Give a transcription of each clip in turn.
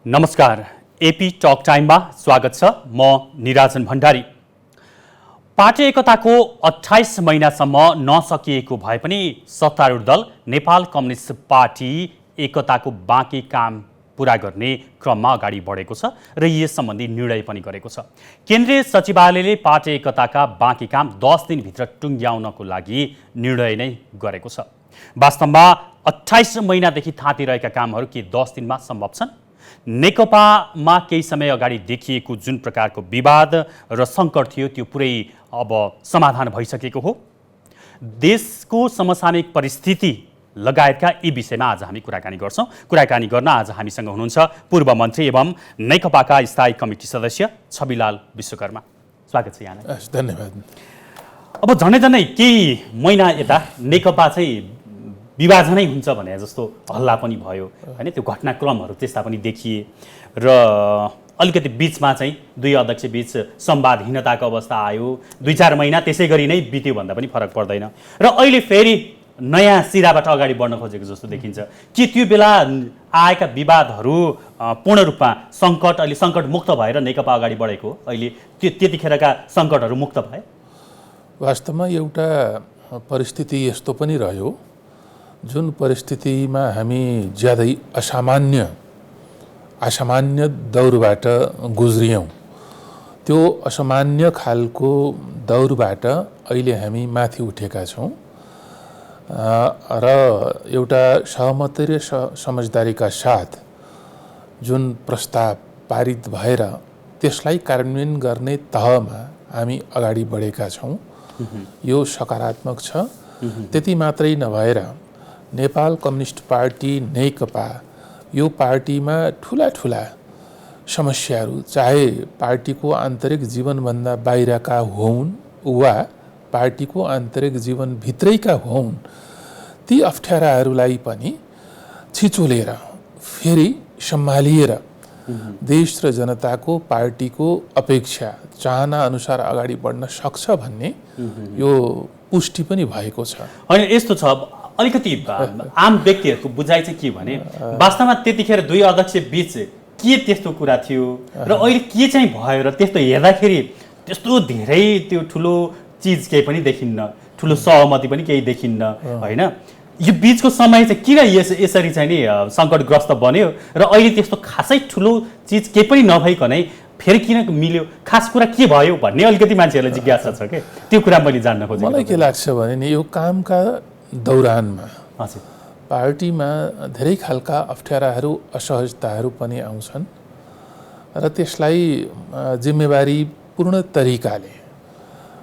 नमस्कार, AP talk टाइममा स्वागत छ। म निराजन भण्डारी। पार्टी एकताको 28 महिनासम्म नसकिएको भए पनि सत्तारूढ दल नेपाल कम्युनिस्ट पार्टी एकताको बाँकी काम पूरा गर्ने क्रममा अगाडि बढेको छ र यस सम्बन्धी निर्णय पनि गरेको छ। केन्द्रीय सचिवालयले पार्टी एकताका बाँकी काम 10 दिनभित्र टुङ्ग्याउनको लागि निर्णय नै गरेको छ। वास्तवमा 28 महिनादेखि थाँतिरहेका कामहरू के 10 दिनमा सम्भव छन्? नेकपामा केही समय अगाडि देखिएको जुन प्रकारको विवाद र सङ्कट थियो त्यो पुरै अब समाधान भइसकेको हो। देशको समसामयिक परिस्थिति लगायतका यी विषयमा आज हामी कुराकानी गर्छौँ। कुराकानी गर्न आज हामीसँग हुनुहुन्छ पूर्व मन्त्री एवं नेकपाका स्थायी कमिटी सदस्य छविलाल विश्वकर्मा। स्वागत छ यहाँलाई। धन्यवाद। अब झन्डै केही महिना यता नेकपा चाहिँ विभाजनै हुन्छ भने जस्तो हल्ला पनि भयो हैन, त्यो घटनाक्रमहरू त्यस्ता पनि देखिए र अलिकति बीचमा चाहिँ दुई अध्यक्ष बीच संवादहीनताको अवस्था आयो। 2-4 महिना त्यसै गरी नै बित्यो भन्दा पनि फरक पर्दैन र अहिले फेरि नयाँ सिराबाट अगाडि बढ्न खोजेको जस्तो देखिन्छ। के त्यो बेला आएका विवादहरू पूर्ण रूपमा अहिले सङ्कट मुक्त भएर नेकपा अगाडि बढेको अहिले त्यतिखेरका सङ्कटहरू मुक्त भए? वास्तवमा एउटा परिस्थिति यस्तो पनि रह्यो जुन परिस्थितिमा हामी ज्यादै असामान्य दौरबाट गुज्रियौँ। त्यो असामान्य खालको दौरबाट अहिले हामी माथि उठेका छौँ र एउटा सहमति र समझदारीका साथ जुन प्रस्ताव पारित भएर त्यसलाई कार्यान्वयन गर्ने तहमा हामी अगाडि बढेका छौँ। यो सकारात्मक छ। त्यति मात्रै नभएर नेपाल कम्युनिस्ट पार्टी नेकपा यो पार्टीमा ठुला समस्याहरू चाहे पार्टीको आन्तरिक जीवनभन्दा बाहिरका हुन् वा पार्टीको आन्तरिक जीवनभित्रैका हुन्, ती अप्ठ्याराहरूलाई पनि छिचोलेर फेरि सम्हालिएर देश र जनताको पार्टीको अपेक्षा चाहना अनुसार अगाडि बढ्न सक्छ भन्ने यो पुष्टि पनि भएको छ। होइन, यस्तो छ अलिकति आम व्यक्तिहरूको बुझाइ चाहिँ के भने वास्तवमा त्यतिखेर दुई अध्यक्ष बीच के त्यस्तो कुरा थियो र अहिले के चाहिँ भयो र त्यस्तो हेर्दाखेरि त्यस्तो धेरै त्यो ठुलो चिज केही पनि देखिन्न, ठुलो सहमति पनि केही देखिन्न होइन। यो बीचको समय चाहिँ किन यसरी चाहिँ नि सङ्कटग्रस्त बन्यो र अहिले त्यस्तो खासै ठुलो चिज केही पनि नभइकनै फेरि किन मिल्यो? खास कुरा के भयो भन्ने अलिकति मान्छेहरूलाई जिज्ञासा छ के, त्यो कुरा मैले जान्न खोजेको। मलाई के लाग्छ भने नि यो कामका दौरानमा पार्टीमा धेरै खालका अप्ठ्याराहरू असहजताहरू पनि आउँछन् र त्यसलाई जिम्मेवारीपूर्ण तरिकाले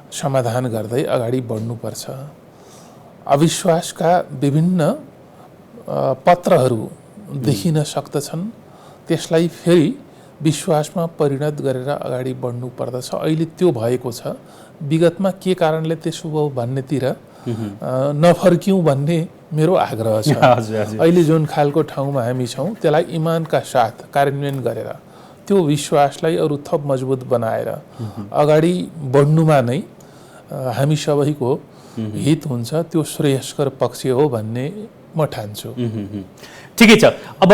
समाधान गर्दै अगाडि बढ्नुपर्छ। अविश्वासका विभिन्न पत्रहरू देखिन सक्दछन्, त्यसलाई फेरि विश्वासमा परिणत गरेर अगाडि बढ्नु पर्दछ। अहिले त्यो भएको छ। विगतमा के कारणले त्यसो भयो भन्नेतिर नफर्क्यौँ भन्ने मेरो आग्रह छ। अहिले जुन खालको ठाउँमा हामी छौँ त्यसलाई इमानका साथ कार्यान्वयन गरेर त्यो विश्वासलाई अरू थप मजबुत बनाएर अगाडि बढ्नुमा नै हामी सबैको हित हुन्छ। त्यो श्रेयस्कर पक्ष हो भन्ने म ठान्छु। ठिकै छ। अब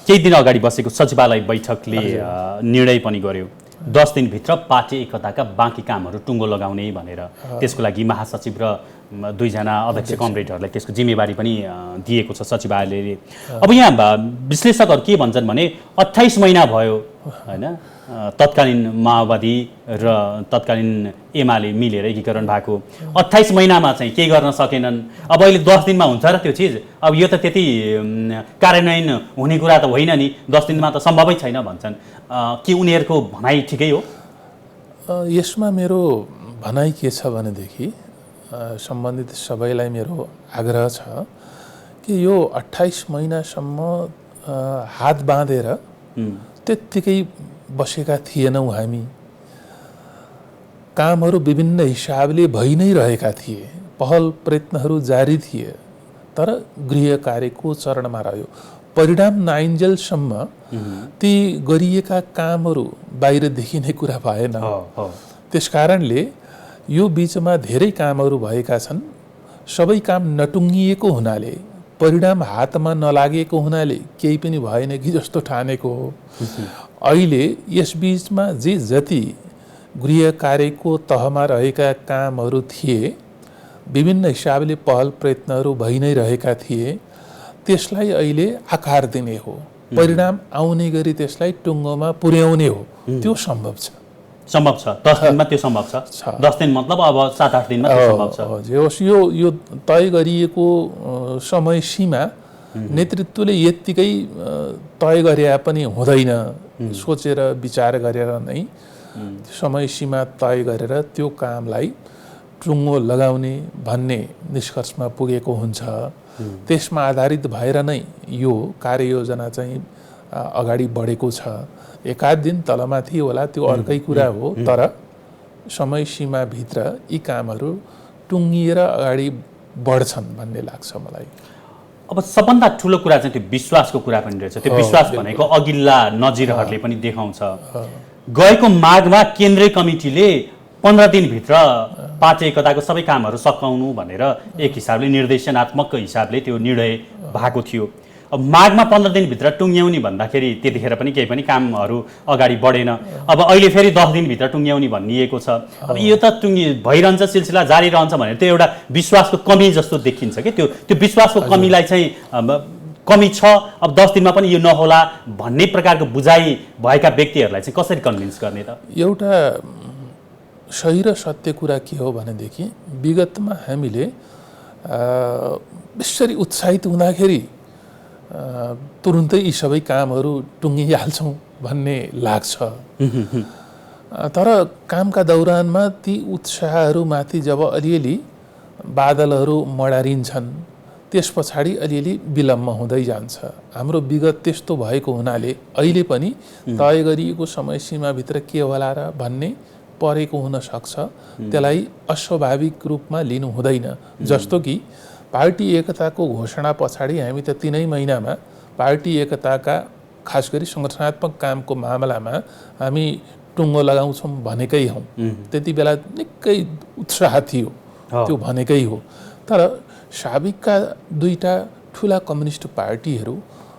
केही दिन अगाडि बसेको सचिवालय बैठकले निर्णय पनि गर्यो 10 दिनभित्र पार्टी एकताका बाँकी कामहरू टुङ्गो लगाउने भनेर। त्यसको लागि महासचिव र 2 जना अध्यक्ष कमरेडहरूलाई त्यसको जिम्मेवारी पनि दिएको छ सचिवालयले। अब यहाँ विश्लेषकहरू के भन्छन् भने 28 महिना भयो होइन, तत्कालीन माओवादी र तत्कालीन एमाले मिलेर एकीकरण भएको। 28 महिनामा चाहिँ केही गर्न सकेनन्। अब अहिले 10 दिनमा हुन्छ र त्यो चिज? अब यो त त्यति कार्यान्वयन हुने कुरा त होइन नि, 10 दिनमा त सम्भवै छैन भन्छन्। के उनीहरूको भनाइ ठिकै हो? यसमा मेरो भनाइ के छ भनेदेखि सम्बन्धित सबैलाई मेरो आग्रह छ कि यो 28 महिनासम्म हात बाँधेर त्यत्तिकै बसेका थिएनौँ हामी। कामहरू विभिन्न हिसाबले भइ नै रहेका थिए, पहल प्रयत्नहरू जारी थिए, तर गृह कार्यको चरणमा रह्यो। परिणाम नआइन्जेलसम्म ती गरिएका कामहरू बाहिर देखिने कुरा भएन। त्यसकारणले यो बीचमा धेरै कामहरू भएका छन्। सबै काम नटुङ्गिएको हुनाले परिणाम हातमा नलागेको हुनाले केही पनि भएन कि जस्तो ठानेको हो। अहिले यसबीचमा जति गृह कार्यको तहमा रहेका कामहरू थिए, विभिन्न हिसाबले पहल प्रयत्नहरू भइ नै रहेका थिए, त्यसलाई अहिले आकार दिने हो, परिणाम आउने गरी त्यसलाई टुङ्गोमा पुर्याउने हो। त्यो सम्भव छ। 10 दिनमा त्यो सम्भव छ। 10 दिन मतलब अब 7-8 दिनमा त्यो सम्भव छ। जे होस्, यो तय गरिएको समय सीमा नेतृत्वले यत्तिकै तय गरे पनि हुँदैन। सोचेर विचार गरेर नै समय सीमा तय गरेर त्यो कामलाई टुङ्गो लगाउने भन्ने निष्कर्षमा पुगेको हुन्छ। त्यसमा आधारित भएर नै यो कार्ययोजना चाहिँ अगाडि बढेको छ। एकाध दिन तलमाथि होला त्यो अर्कै कुरा हो, तर समय सीमाभित्र यी कामहरू टुङ्गिएर अगाडि बढ्छन् भन्ने लाग्छ मलाई। अब सबभन्दा ठुलो कुरा चाहिँ त्यो विश्वासको कुरा पनि रहेछ। त्यो विश्वास भनेको अघिल्ला नजिरहरूले पनि देखाउँछ। गएको माघमा केन्द्रीय कमिटीले 15 दिनभित्र पार्टी एकताको सबै कामहरू सकाउनु भनेर एक हिसाबले निर्देशनात्मक हिसाबले त्यो निर्णय भएको थियो। अब माघमा 15 दिनभित्र टुङ्ग्याउने भन्दाखेरि त्यतिखेर पनि केही पनि कामहरू अगाडि बढेन। अब अहिले फेरि 10 दिनभित्र टुङ्ग्याउने भनिएको छ। अब यो त भइरहन्छ, सिलसिला जारी रहन्छ भनेर त्यो एउटा विश्वासको कमी जस्तो देखिन्छ कि त्यो विश्वासको कमीलाई चाहिँ कमी छ। अब 10 दिनमा पनि यो नहोला भन्ने प्रकारको बुझाइ भएका व्यक्तिहरूलाई चाहिँ कसरी कन्भिन्स गर्ने त? एउटा सही र सत्य कुरा के हो भनेदेखि विगतमा हामीले बेसरी उत्साहित हुँदाखेरि तुरुन्तै यी सबै कामहरू टुङ्गिहाल्छौँ भन्ने लाग्छ। तर कामका दौरानमा ती उत्साहहरूमाथि जब अलिअलि बादलहरू मडारिन्छन्, त्यस पछाडि अलिअलि विलम्ब हुँदै जान्छ। हाम्रो विगत त्यस्तो भएको हुनाले अहिले पनि तय गरिएको समय सीमाभित्र के होला र भन्ने परेको हुन सक्छ। त्यसलाई अस्वाभाविक रूपमा लिनु हुँदैन। जस्तो कि पार्टी एकताको घोषणा पछाडि हामी त 3 महिनामा पार्टी एकताका खास गरी सङ्गठनात्मक कामको मामलामा हामी टुङ्गो लगाउँछौँ भनेकै हौँ। त्यति बेला निकै उत्साह थियो, त्यो भनेकै हो। तर साबिकका 2टा ठुला कम्युनिस्ट पार्टीहरू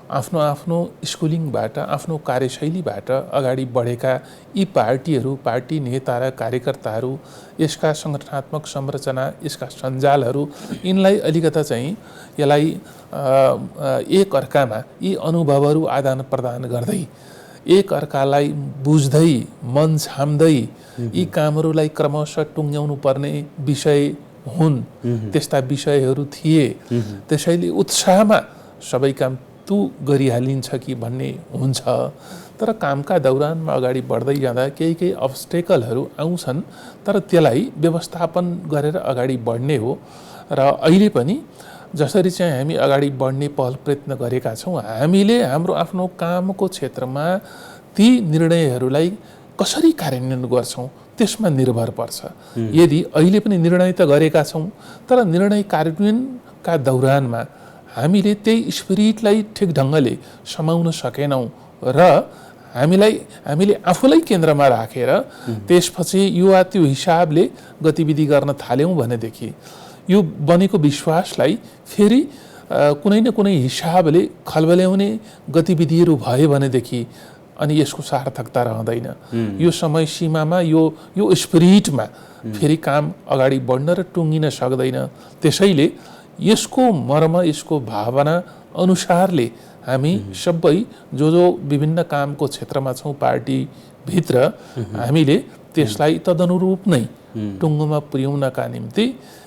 आफ्नो आफ्नो स्कुलिङबाट, आफ्नो कार्यशैलीबाट अगाडि बढेका यी पार्टीहरू, पार्टी नेता र कार्यकर्ताहरू, यसका सङ्गठनात्मक संरचना, यसका सञ्जालहरू, यिनलाई अलिकता चाहिँ यसलाई एक अर्कामा यी अनुभवहरू आदान प्रदान गर्दै, एक अर्कालाई बुझ्दै, मन छाम्दै यी कामहरूलाई क्रमशः टुङ्ग्याउनु पर्ने विषय हुन्। त्यस्ता विषयहरू थिए। त्यसैले उत्साहमा सबै काम तु गरिहालिन्छ कि भन्ने हुन्छ। तर कामका दौरानमा अगाडि बढ्दै जाँदा केही अब्स्टेकलहरू आउँछन्, तर त्यसलाई व्यवस्थापन गरेर अगाडि बढ्ने हो। र अहिले पनि जसरी चाहिँ हामी अगाडि बढ्ने पहल प्रयत्न गरेका छौँ, हामीले हाम्रो आफ्नो कामको क्षेत्रमा ती निर्णयहरूलाई कसरी कार्यान्वयन गर्छौँ त्यसमा निर्भर पर्छ। यदि अहिले पनि निर्णय त गरेका छौँ, तर निर्णय कार्यान्वयनका दौरानमा हामीले त्यही स्पिरिटलाई ठिक ढङ्गले समाउन सकेनौँ र हामीले आफूलाई केन्द्रमा राखेर त्यसपछि यो वा त्यो हिसाबले गतिविधि गर्न थाल्यौँ भनेदेखि यो बनेको विश्वासलाई फेरि कुनै न कुनै हिसाबले खलबल्याउने गतिविधिहरू भयो भनेदेखि अनि यसको सार्थकता रहँदैन। यो समय सीमामा यो स्पिरिटमा फेरि काम अगाडि बढ्न र टुङ्गिन सक्दैन। त्यसैले यसको मर्म, यसको भावना अनुसारले हामी सबै जो विभिन्न कामको क्षेत्रमा छौँ पार्टीभित्र, हामीले त्यसलाई तदनुरूप नै टुङ्गोमा पुर्याउनका निम्ति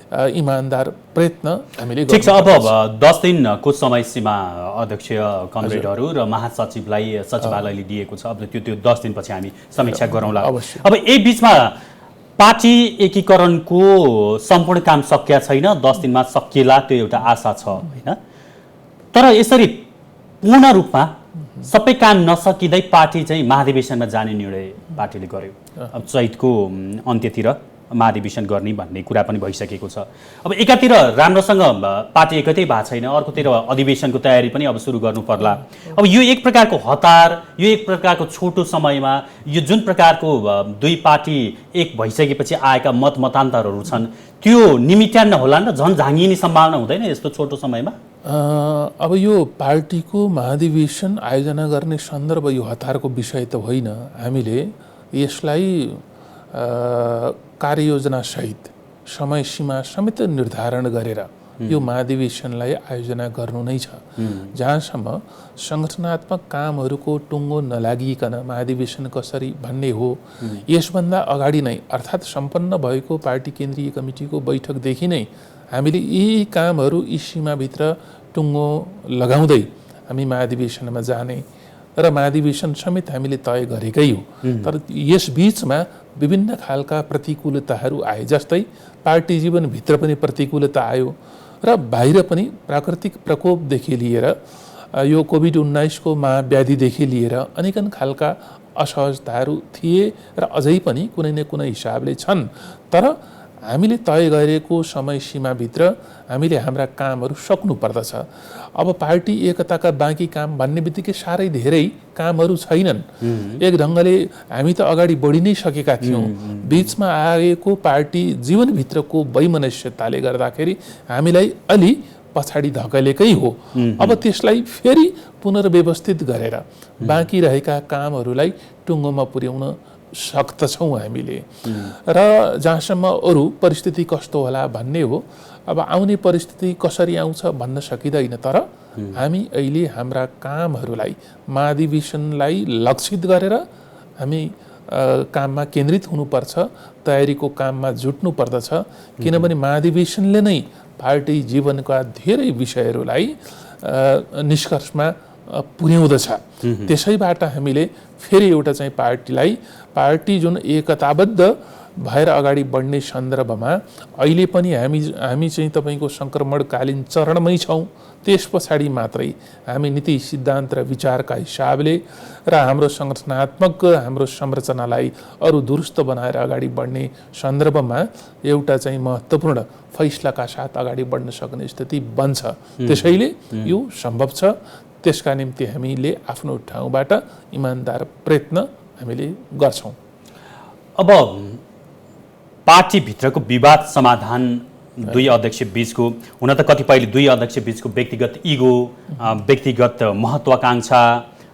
इमानदार प्रयत्न हामीले गर्छौँ। ठिक छ। अब 10 दिनको समय सीमा अध्यक्ष कमरेडहरू र महासचिवलाई सचिवालयले दिएको छ। अब त्यो 10 दिनपछि हामी समीक्षा गरौँला। अब यही बिचमा पार्टी एकीकरणको सम्पूर्ण काम सकिया छैन, 10 दिनमा सकिएला त्यो एउटा आशा छ हैन। तर यसरी पूर्ण रूपमा सबै काम नसकिँदै पार्टी चाहिँ महाधिवेशनमा जाने निर्णय पार्टीले गर्यो। अब चैतको अन्त्यतिर महाधिवेशन गर्ने भन्ने कुरा पनि भइसकेको छ। अब एकातिर राम्रोसँग पार्टी एकतै भएको छैन, अर्कोतिर अधिवेशनको तयारी पनि अब सुरु गर्नु पर्ला। अब यो एक प्रकारको हतार, यो एक प्रकारको छोटो समयमा यो जुन प्रकारको दुई पार्टी एक भइसकेपछि आएका मतमतान्तरहरू छन् त्यो निमित्यान्न होला र झन् झाँगिने सम्भावना हुँदैन यस्तो छोटो समयमा? अब यो पार्टीको महाधिवेशन आयोजना गर्ने सन्दर्भ यो हतारको विषय त होइन। हामीले यसलाई कार्ययोजनासहित समय सीमा समेत निर्धारण गरेर यो महाधिवेशनलाई आयोजना गर्नु नै छ। जहाँसम्म सङ्गठनात्मक कामहरूको टुङ्गो नलागिकन महाधिवेशन कसरी भन्ने हो, यसभन्दा अगाडि नै अर्थात् सम्पन्न भएको पार्टी केन्द्रीय कमिटीको बैठकदेखि नै हामीले यी कामहरू यी सीमाभित्र टुङ्गो लगाउँदै हामी महाधिवेशनमा जाने र महाधिवेशन समेत हामीले तय गरेकै हो। तर यस बीचमा विभिन्न खालका प्रतिकूलताहरू आए, जस्तै पार्टी जीवनभित्र पनि प्रतिकूलता आयो र बाहिर पनि प्राकृतिक प्रकोपदेखि लिएर यो कोभिड-19 को महाव्याधिदेखि लिएर अनेकन खालका असहजताहरू थिए र अझै पनि कुनै न कुनै हिसाबले छन्। तर हामीले तय गरेको समय सीमाभित्र हामीले हाम्रा कामहरू सक्नु पर्दछ। अब पार्टी एकताका बाँकी काम भन्ने बित्तिकै साह्रै धेरै कामहरू छैनन्। एक ढङ्गले हामी त अगाडि बढी नै सकेका थियौँ। बीचमा आएको पार्टी जीवनभित्रको वैमनस्यताले गर्दाखेरि हामीलाई अलि पछाडि धकेलेकै हो। अब त्यसलाई फेरि पुनर्व्यवस्थित गरेर बाँकी रहेका कामहरूलाई टुङ्गोमा पुर्याउन सक्दछौँ हामीले। र जहाँसम्म अरू परिस्थिति कस्तो होला भन्ने हो, अब आउने परिस्थिति कसरी आउँछ भन्न सकिँदैन। तर हामी अहिले हाम्रा कामहरूलाई महाधिवेशनलाई लक्षित गरेर हामी काममा केन्द्रित हुनुपर्छ, तयारीको काममा जुट्नु पर्दछ। किनभने महाधिवेशनले नै पार्टी जीवनका धेरै विषयहरूलाई निष्कर्षमा पुर्याउँदछ। त्यसैबाट हामीले फेरि एउटा चाहिँ पार्टी जुन एकताबद्ध भएर अगाडि बढ्ने सन्दर्भमा अहिले पनि हामी चाहिँ तपाईँको सङ्क्रमणकालीन चरणमै छौँ। त्यस पछाडि मात्रै हामी नीति सिद्धान्त र विचारका हिसाबले र हाम्रो सङ्गठनात्मक हाम्रो संरचनालाई अरू दुरुस्त बनाएर अगाडि बढ्ने सन्दर्भमा एउटा चाहिँ महत्त्वपूर्ण फैसलाका साथ अगाडि बढ्न सक्ने स्थिति बन्छ। त्यसैले यो सम्भव छ। त्यसका निम्ति हामीले आफ्नो ठाउँबाट इमानदार प्रयत्न हामीले गर्छौँ। अब पार्टीभित्रको विवाद समाधान दुई अध्यक्ष बीचको हुन त कतिपयले दुई अध्यक्ष बीचको व्यक्तिगत इगो, व्यक्तिगत महत्त्वाकांक्षा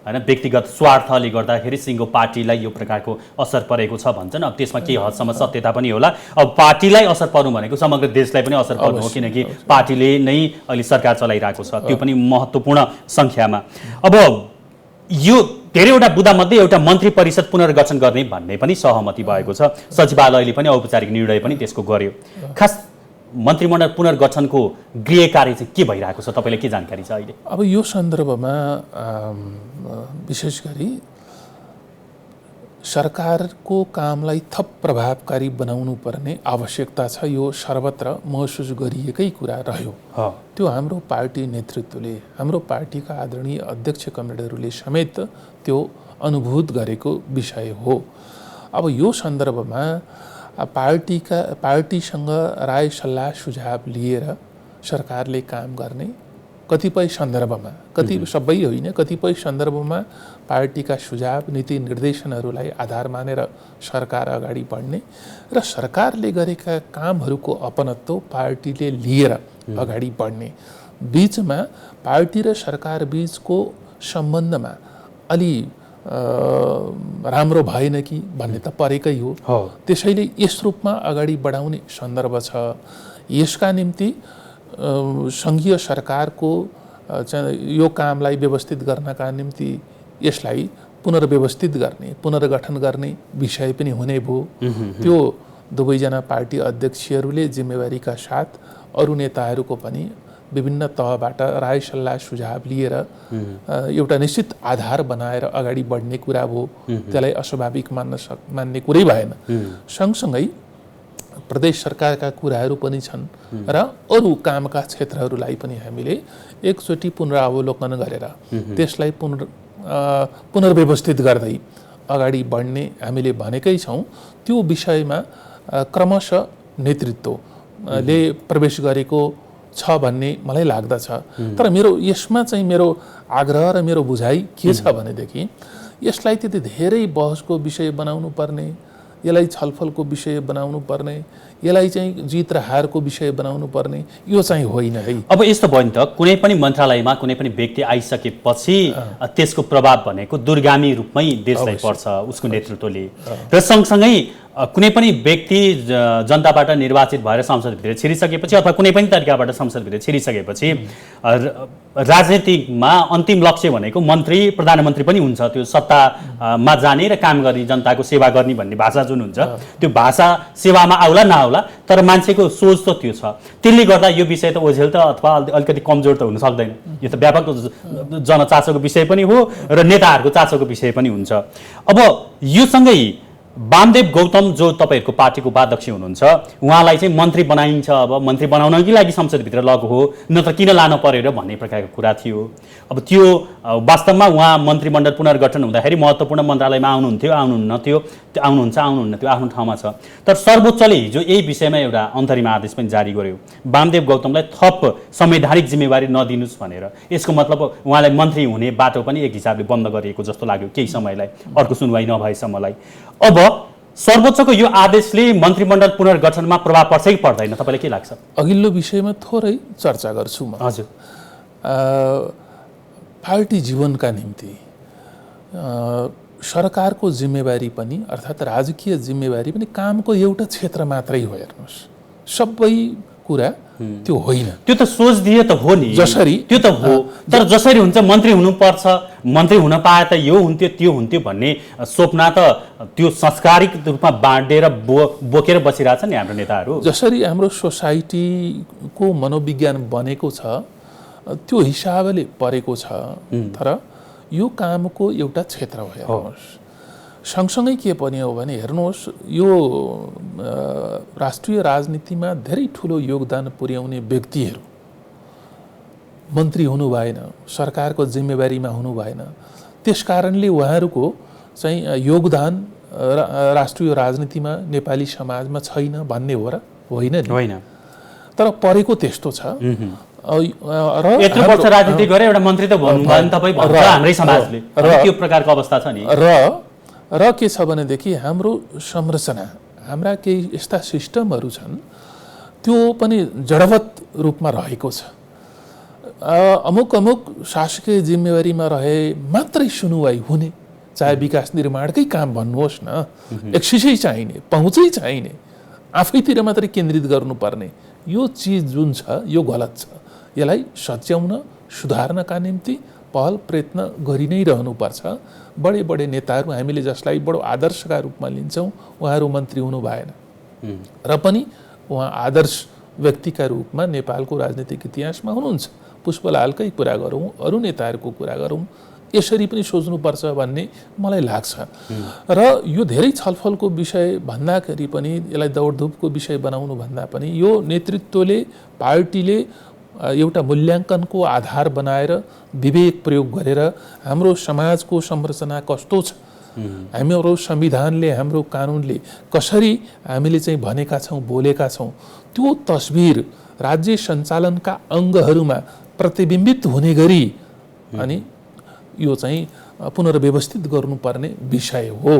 हैन, व्यक्तिगत स्वार्थले गर्दाखेरि सिङ्गो पार्टीलाई यो प्रकारको असर परेको छ भन्छन्। अब त्यसमा केही हदसम्म सत्यता पनि होला। अब पार्टीलाई असर पर्नु भनेको समग्र देशलाई पनि असर पर्नु हो, किनकि पार्टीले नै अहिले सरकार चलाइरहेको छ, त्यो पनि महत्त्वपूर्ण सङ्ख्यामा। अब यो धेरैवटा बुदामध्ये एउटा मन्त्री परिषद पुनर्गठन गर्ने भन्ने पनि सहमति भएको छ। सचिवालयले पनि औपचारिक निर्णय पनि त्यसको गर्यो। खास मन्त्रीमण्डल पुनर्गठनको गृह कार्य चाहिँ के भइरहेको छ, तपाईँलाई के जानकारी छ अहिले? अब यो सन्दर्भमा विशेष गरी सरकारको कामलाई थप प्रभावकारी बनाउनु पर्ने आवश्यकता छ। यो सर्वत्र महसुस गरिएकै कुरा रह्यो। त्यो हाम्रो पार्टी नेतृत्वले, हाम्रो पार्टीका आदरणीय अध्यक्ष कमरेडहरूले समेत त्यो अनुभूत गरेको विषय हो। अब यो सन्दर्भमा पार्टीसँग राय सल्लाह सुझाव लिएर सरकारले काम गर्ने, कतिपय सन्दर्भमा, सबै होइन, कतिपय सन्दर्भमा पार्टीका सुझाव नीति निर्देशनहरूलाई आधार मानेर सरकार अगाडि बढ्ने र सरकारले गरेका कामहरूको अपनत्व पार्टीले लिएर अगाडि बढ्ने, बीचमा पार्टी र सरकार बीचको सम्बन्धमा अलि राम्रो भएन कि भन्ने त परेकै हो। त्यसैले यस रूपमा अगाडि बढाउने सन्दर्भ छ। यसका निम्ति सङ्घीय सरकारको यो कामलाई व्यवस्थित गर्नका निम्ति यसलाई पुनर्व्यवस्थित गर्ने, पुनर्गठन गर्ने विषय पनि हुने भयो। त्यो दुवैजना पार्टी अध्यक्षहरूले जिम्मेवारीका साथ अरू नेताहरूको पनि विभिन्न तहबाट राय सल्लाह सुझाव लिएर एउटा निश्चित आधार बनाएर अगाडि बढ्ने कुरा भयो। त्यसलाई अस्वाभाविक मान्ने कुरै भएन। सँगसँगै प्रदेश सरकारका कुराहरू पनि छन् र अरू कामका क्षेत्रहरूलाई पनि हामीले एकचोटि पुनरावलोकन गरेर त्यसलाई पुनर्व्यवस्थित गर्दै अगाडि बढ्ने हामीले भनेकै छौँ। त्यो विषयमा क्रमशः नेतृत्वले प्रवेश गरेको छ भन्ने मलाई लाग्दछ। तर यसमा चाहिँ मेरो आग्रह र मेरो बुझाइ के छ भनेदेखि यसलाई त्यति धेरै बहसको विषय बनाउनु पर्ने, यसलाई छलफलको विषय बनाउनु पर्ने, यसलाई चाहिँ जित र हारको विषय बनाउनु पर्ने, यो चाहिँ होइन है। अब यस्तो भयो नि त, कुनै पनि मन्त्रालयमा कुनै पनि व्यक्ति आइसकेपछि त्यसको प्रभाव भनेको दूरगामी रूपमै देशलाई पर्छ उसको नेतृत्वले। र सँगसँगै कुनै पनि व्यक्ति जनताबाट निर्वाचित भएर संसदभित्र छिरिसकेपछि अथवा कुनै पनि तरिकाबाट संसदभित्र छिरिसकेपछि राजनीतिमा अन्तिम लक्ष्य भनेको मन्त्री प्रधानमन्त्री पनि हुन्छ। त्यो सत्तामा जाने र काम गर्ने, जनताको सेवा गर्ने भन्ने भाषा जुन हुन्छ त्यो भाषा सेवामा आउला नआउला, तर मान्छेको सोच त त्यो छ। त्यसले गर्दा यो विषय त ओझेल त अथवा अलिकति कमजोर त हुन सक्दैन। यो त व्यापक जनचासोको विषय पनि हो र नेताहरूको चासोको विषय पनि हुन्छ। अब यो सँगै वामदेव गौतम जो तपाईँहरूको पार्टीको उपाध्यक्ष हुनुहुन्छ, उहाँलाई चाहिँ मन्त्री बनाइन्छ। अब मन्त्री बनाउनकै लागि संसदभित्र लगो हो, नत्र किन लानु पर्यो र भन्ने प्रकारको कुरा थियो। अब त्यो वास्तवमा उहाँ मन्त्रीमण्डल पुनर्गठन हुँदाखेरि महत्त्वपूर्ण मन्त्रालयमा आउनुहुन्छ त्यो आफ्नो ठाउँमा छ। तर सर्वोच्चले हिजो यही विषयमा एउटा अन्तरिम आदेश पनि जारी गर्यो, वामदेव गौतमलाई थप संवैधानिक जिम्मेवारी नदिनुहोस् भनेर। यसको मतलब उहाँलाई मन्त्री हुने बाटो पनि एक हिसाबले बन्द गरिएको जस्तो लाग्यो केही समयलाई, अर्को सुनवाई नभएसम्मलाई। अब सर्वोच्चको यो आदेशले मन्त्रीमण्डल पुनर्गठनमा प्रभाव पर्छ कि पर्दैन, तपाईँलाई के लाग्छ? अघिल्लो विषयमा थोरै चर्चा गर्छु म। हजुर, पार्टी जीवनका निम्ति सरकारको जिम्मेवारी पनि अर्थात् राजकीय जिम्मेवारी पनि कामको एउटा क्षेत्र मात्रै हो। हेर्नुहोस्, सबै कुरा त्यो होइन। त्यो त सोच दिए त हो नि, जसरी त्यो त हो, तर जसरी हुन्छ मन्त्री हुनुपर्छ, मन्त्री हुन पाए त यो हुन्थ्यो त्यो हुन्थ्यो भन्ने स्वप्न त त्यो संस्कारिक रूपमा बाँडेर बोकेर बसिरहेछ नि हाम्रो नेताहरू। जसरी हाम्रो सोसाइटीको मनोविज्ञान बनेको छ त्यो हिसाबले परेको छ। तर यो कामको एउटा क्षेत्र हो। हेर्नुहोस्, सँगसँगै के पनि हो भने हेर्नुहोस्, यो राष्ट्रिय राजनीतिमा धेरै ठुलो योगदान पुर्याउने व्यक्तिहरू मन्त्री हुनु भएन, सरकारको जिम्मेवारीमा हुनु भएन। त्यसकारणले उहाँहरूको चाहिँ योगदान राष्ट्रिय राजनीतिमा नेपाली समाजमा छैन भन्ने हो र होइन? होइन, तर परेको त्यस्तो छ। र यत्रो वर्ष राजनीति गरे एउटा मन्त्री त भन्नु भएन तपाईँ भन्छ हाम्रै समाजले, त्यो प्रकारको अवस्था छ नि। र के छ भनेदेखि हाम्रो संरचना, हाम्रा केही यस्ता सिस्टमहरू छन् त्यो पनि जडवत रूपमा रहेको छ। अमुक शासकीय जिम्मेवारीमा रहे मात्रै सुनुवाई हुने, चाहे विकास निर्माणकै काम भन्नुहोस् न, एक्सिसै चाहिने, पहुँचै चाहिने, आफैतिर मात्रै केन्द्रित गर्नुपर्ने, यो चिज जुन छ यो गलत छ। यसलाई सच्याउन सुधार्नका निम्ति पहल प्रयत्न गरि नै रहनुपर्छ। बडे बडे नेताहरू हामीले जसलाई बडो आदर्शका रूपमा लिन्छौँ उहाँहरू मन्त्री हुनु भएन, र पनि उहाँ आदर्श व्यक्तिका रूपमा नेपालको राजनीतिक इतिहासमा हुनुहुन्छ। पुष्पलालकै कुरा गरौँ, अरू नेताहरूको कुरा गरौँ, यसरी पनि सोच्नुपर्छ भन्ने मलाई लाग्छ। र यो धेरै छलफलको विषय भन्दाखेरि पनि, यसलाई दौडधुपको विषय बनाउनु भन्दा पनि, यो नेतृत्वले पार्टीले एउटा मूल्याङ्कनको आधार बनाएर विवेक प्रयोग गरेर हाम्रो समाजको संरचना कस्तो छ, हाम्रो संविधानले, हाम्रो कानुनले कसरी हामीले चाहिँ भनेका छौँ, बोलेका छौँ, त्यो तस्बिर राज्य सञ्चालनका अङ्गहरूमा प्रतिबिम्बित हुने गरी अनि यो चाहिँ पुनर्व्यवस्थित गर्नुपर्ने विषय हो।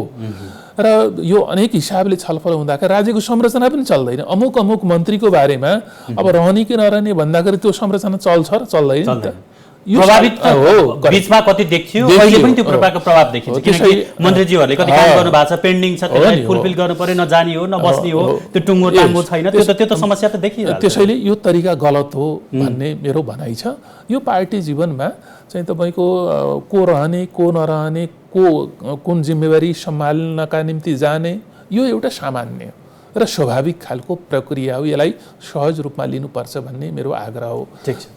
र यो अनेक हिसाबले छलफल हुँदाखेरि राज्यको संरचना पनि चल्दैन। अमुक मन्त्रीको बारेमा अब रहने कि नरहने भन्दाखेरि त्यो संरचना चल्छ र चल्दैन नि त। प्रभावित हो, बीचमा कति देखियो, अहिले पनि त्यो प्रकारको प्रभाव देखिन्छ। किनकि मन्त्रीज्यूहरूले कति काम गर्नु भएको छ, पेन्डिङ छ, त्यसलाई फुलफिल गर्नु पर्यो, नजाने हो, नबस्ने हो, त्यो टुङ्गो टाङ्गो छैन, त्यो त समस्या त देखिन्छ। त्यसैले यो तरिका गलत हो भन्ने मेरो भनाइ छ। यो पार्टी जीवनमा चाहिँ तपाईँको को रहने, को नरहने, को कुन जिम्मेवारी सम्हाल्नका निम्ति जाने, यो एउटा सामान्य र स्वाभाविक खालको प्रक्रिया हो। यसलाई सहज रूपमा लिनुपर्छ भन्ने मेरो आग्रह हो।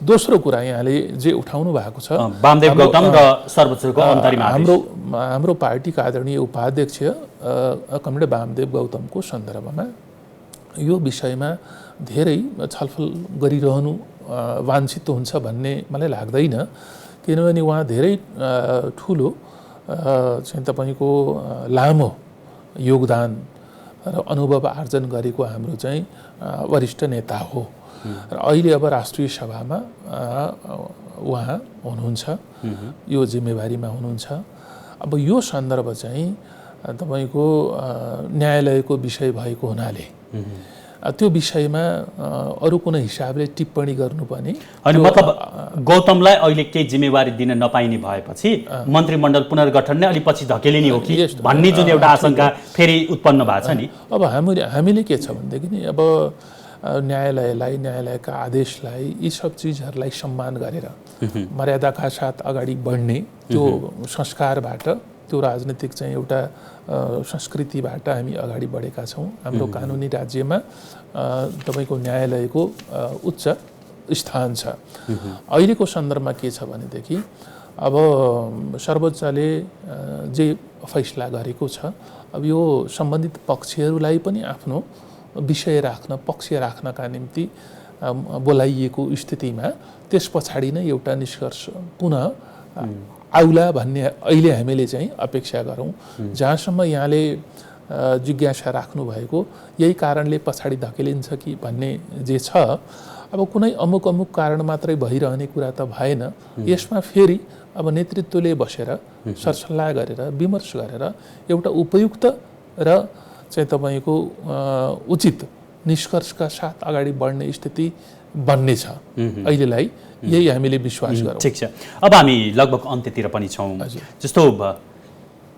दोस्रो कुरा यहाँले जे उठाउनु भएको छ, वामदेव गौतम र सर्वोच्चको अन्तरिम आदेश, हाम्रो पार्टीका आदरणीय उपाध्यक्ष कमरेड वामदेव गौतमको सन्दर्भमा यो विषयमा धेरै छलफल गरिरहनु वाञ्छित हुन्छ भन्ने मलाई लाग्दैन। किनभने उहाँ धेरै ठुलो चाहिँ तपाईँको लामो योगदान र अनुभव आर्जन गरेको हाम्रो चाहिँ वरिष्ठ नेता हो। र अहिले अब राष्ट्रिय सभामा उहाँ हुनुहुन्छ, यो जिम्मेवारीमा हुनुहुन्छ। अब यो सन्दर्भ चाहिँ तपाईँको न्यायालयको विषय भएको हुनाले त्यो विषयमा अरू कुनै हिसाबले टिप्पणी गर्नुपर्ने अनि मतलब गौतमलाई अहिले केही जिम्मेवारी दिन नपाइने भएपछि मन्त्रीमण्डल पुनर्गठन नै अलि पछि धकेलिने हो कि भन्ने जुन एउटा आशंका फेरि उत्पन्न भएको छ नि। अब हामीले के छ भनेदेखि नि अब न्यायालयलाई, न्यायालयका आदेशलाई, यी सब चिजहरूलाई सम्मान गरेर मर्यादाका साथ अगाडि बढ्ने त्यो संस्कारबाट, त्यो राजनीतिक चाहिँ एउटा संस्कृतिबाट हामी अगाडि बढेका छौँ। हाम्रो कानुनी राज्यमा तपाईँको न्यायालयको उच्च स्थान छ। अहिलेको सन्दर्भमा के छ भनेदेखि अब सर्वोच्चले जे फैसला गरेको छ, अब यो सम्बन्धित पक्षहरूलाई पनि आफ्नो विषय राख्न, पक्ष राख्नका निम्ति बोलाइएको स्थितिमा त्यस पछाडि नै एउटा निष्कर्ष पुनः आउला भन्ने अहिले हामीले चाहिँ अपेक्षा गरौँ। जहाँसम्म यहाँले जिज्ञासा राख्नुभएको यही कारणले पछाडि धकेलिन्छ कि भन्ने जे छ, अब कुनै अमुक कारण मात्रै भइरहने कुरा त भएन। यसमा फेरि अब नेतृत्वले बसेर सरसल्लाह गरेर विमर्श गरेर एउटा उपयुक्त र चाहिँ तपाईँको उचित निष्कर्षका साथ अगाडि बढ्ने स्थिति बन्नेछ अहिलेलाई, यही हामीले विश्वास गरौँ। ठिक छ, अब हामी लगभग अन्त्यतिर पनि छौँ। जस्तो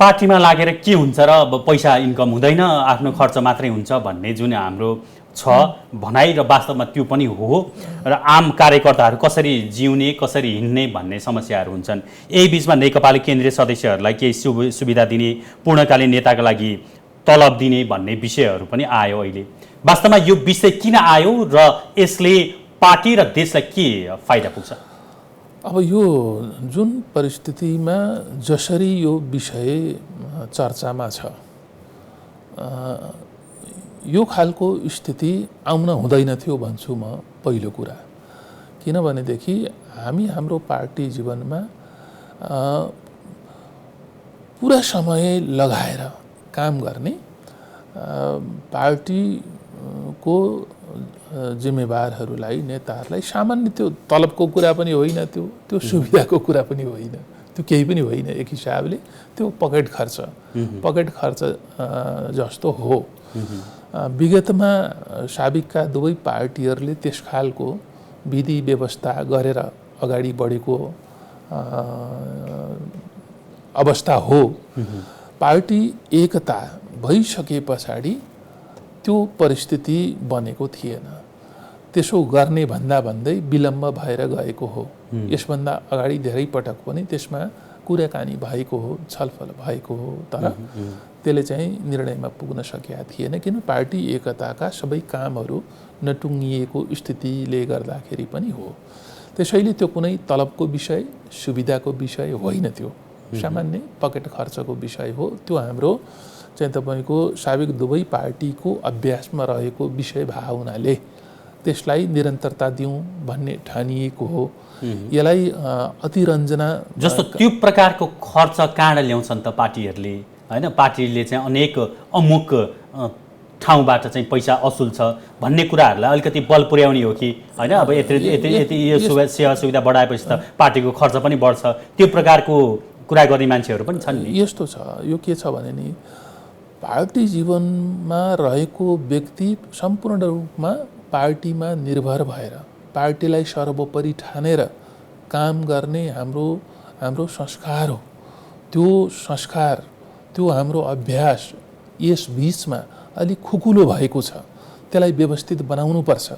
पार्टीमा लागेर के हुन्छ र अब पैसा इन्कम हुँदैन, आफ्नो खर्च मात्रै हुन्छ भन्ने जुन हाम्रो छ भनाइ र वास्तवमा त्यो पनि हो र आम कार्यकर्ताहरू कसरी जिउने, कसरी हिँड्ने भन्ने समस्याहरू हुन्छन्। यही बिचमा नेकपाले केन्द्रीय सदस्यहरूलाई केही सुविधा दिने, पूर्णकालीन नेताका लागि तलब दिने भन्ने विषयहरू पनि आयो। अहिले वास्तवमा यो विषय किन आयो र यसले पार्टी र देशलाई के फाइदा पुग्छ? अब यो जुन परिस्थितिमा जसरी यो विषय चर्चामा छ, यो खालको स्थिति आउन हुँदैन थियो भन्छु म। पहिलो कुरा किनभनेदेखि हामी हाम्रो पार्टी जीवनमा पुरा समय लगाएर काम गर्ने पार्टीको जिम्मेवारहरूलाई, नेताहरूलाई सामान्य त्यो तलबको कुरा पनि होइन, त्यो सुविधाको कुरा पनि होइन, त्यो केही पनि होइन। एक हिसाबले त्यो पकेट खर्च जस्तो हो। विगतमा साबिकका दुवै पार्टीहरूले त्यस खालको विधि व्यवस्था गरेर अगाडि बढेको अवस्था हो। पार्टी एकता भइसके पछाडि त्यो परिस्थिति बनेको थिएन। त्यसो गर्ने भन्दै विलम्ब भएर गएको हो। यसभन्दा अगाडि धेरै पटक पनि त्यसमा कुराकानी भएको हो, छलफल भएको हो, तर त्यसले चाहिँ निर्णयमा पुग्न सकेका थिएन। किन पार्टी एकताका सबै कामहरू नटुङ्गिएको स्थितिले गर्दाखेरि पनि हो। त्यसैले त्यो कुनै तलबको विषय, सुविधाको विषय होइन, त्यो सामान्य पकेट खर्चको विषय हो। त्यो हाम्रो चाहिँ तपाईँको साबिक दुवै पार्टीको अभ्यासमा रहेको विषय भए हुनाले त्यसलाई निरन्तरता दिउँ भन्ने ठानिएको हो। यसलाई अतिरञ्जना जस्तो त्यो प्रकारको खर्च कहाँ ल्याउँछन् त पार्टीहरूले, होइन? पार्टीले चाहिँ अनेक अमुक ठाउँबाट चाहिँ पैसा असुल छ भन्ने कुराहरूलाई अलिकति बल पुर्याउने हो कि होइन? अब यति यो सेवा सुविधा बढाएपछि त पार्टीको खर्च पनि बढ्छ, त्यो प्रकारको कुरा गर्ने मान्छेहरू पनि छन् नि। यस्तो छ, यो के छ भने नि पार्टी जीवनमा रहेको व्यक्ति सम्पूर्ण रूपमा पार्टीमा निर्भर भएर पार्टीलाई सर्वोपरि ठानेर काम गर्ने हाम्रो संस्कार हो। त्यो संस्कार, त्यो हाम्रो अभ्यास यस बीचमा अलि खुकुलो भएको छ। त्यसलाई व्यवस्थित बनाउनुपर्छ।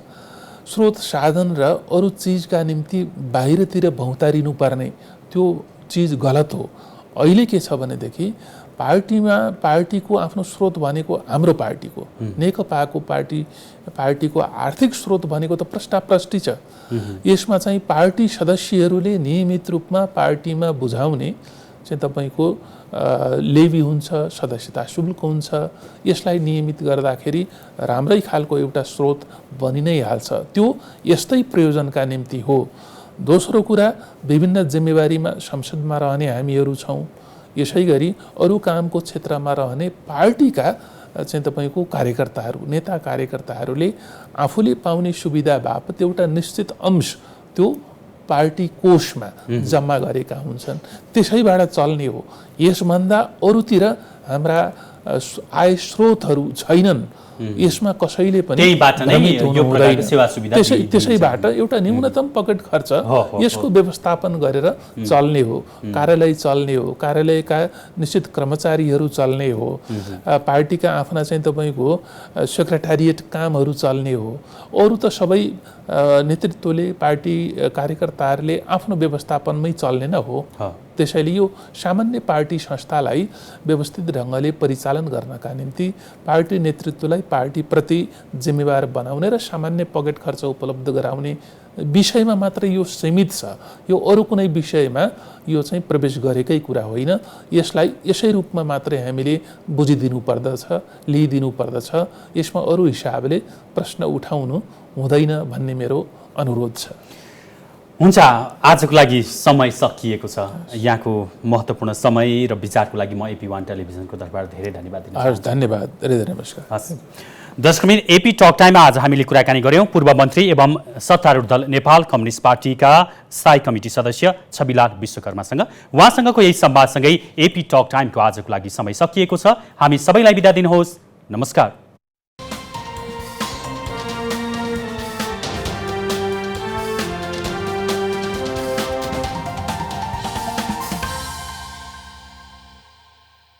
स्रोत साधन र अरू चिजका निम्ति बाहिरतिर भौतारिनु पर्ने त्यो चिज गलत हो। अहिले के छ भनेदेखि पार्टीको आफ्नो स्रोत भनेको हाम्रो पार्टीको नेकपाको पार्टीको आर्थिक स्रोत भनेको त प्रष्टाप्रष्टि छ। यसमा चाहिँ पार्टी सदस्यहरूले नियमित रूपमा पार्टीमा बुझाउने चाहिँ तपाईँको लेभी हुन्छ, सदस्यता शुल्क हुन्छ। यसलाई नियमित गर्दाखेरि राम्रै खालको एउटा स्रोत बनि नै हाल्छ। त्यो यस्तै प्रयोजनका निम्ति हो। दोस्रो कुरा, विभिन्न जिम्मेवारीमा संसदमा रहने हामीहरू छौँ। यसै गरी अरू कामको क्षेत्रमा रहने पार्टीका चाहिँ तपाईँको कार्यकर्ताहरू, नेता कार्यकर्ताहरूले आफूले पाउने सुविधा बापत एउटा निश्चित अंश त्यो पार्टी कोषमा जम्मा गरेका हुन्छन्, त्यसैबाट चल्ने हो। यसभन्दा अरूतिर हाम्रा आय स्रोतहरू छैनन्, यसमा कसैले पनि भ्रमित हुनु हुँदैन। त्यसैबाट एउटा न्यूनतम पकेट खर्च यसको व्यवस्थापन गरेर चल्ने हो, कार्यालय चल्ने हो, कार्यालयका निश्चित कर्मचारीहरू चल्ने हो, पार्टीका आफ्ना चाहिँ तपाईँको सेक्रेटेरिएट कामहरू चल्ने हो। अरू त सबै नेतृत्वले, पार्टी कार्यकर्ताहरूले आफ्नो व्यवस्थापनमै चल्ने न हो। त्यसैले यो सामान्य पार्टी संस्थालाई व्यवस्थित ढङ्गले परिचालन गर्नका निम्ति पार्टी नेतृत्वलाई पार्टीप्रति जिम्मेवार बनाउने र सामान्य पकेट खर्च उपलब्ध गराउने विषयमा मात्र यो सीमित छ। यो अरू कुनै विषयमा यो चाहिँ प्रवेश गरेकै कुरा होइन। यसलाई यसै रूपमा मात्रै हामीले बुझिदिनु पर्दछ, लिइदिनु पर्दछ। यसमा अरू हिसाबले प्रश्न उठाउनु हुँदैन भन्ने मेरो अनुरोध छ। हुन्छ, आजको लागि समय सकिएको छ। यहाँको महत्त्वपूर्ण समय र विचारको लागि म AP1 टेलिभिजनको तर्फबाट धेरै धन्यवाद दिन चाहन्छु। धन्यवाद, धेरै धेरै नमस्कार। हस्, दर्शकबिन, AP टक टाइममा आज हामीले कुराकानी गऱ्यौँ पूर्व मन्त्री एवं सत्तारूढ दल नेपाल कम्युनिस्ट पार्टीका स्थायी कमिटी सदस्य छविलाल विश्वकर्मासँग। उहाँसँगको यही संवादसँगै AP टक टाइमको आजको लागि समय सकिएको छ। हामी सबैलाई बिदा दिनुहोस्। नमस्कार।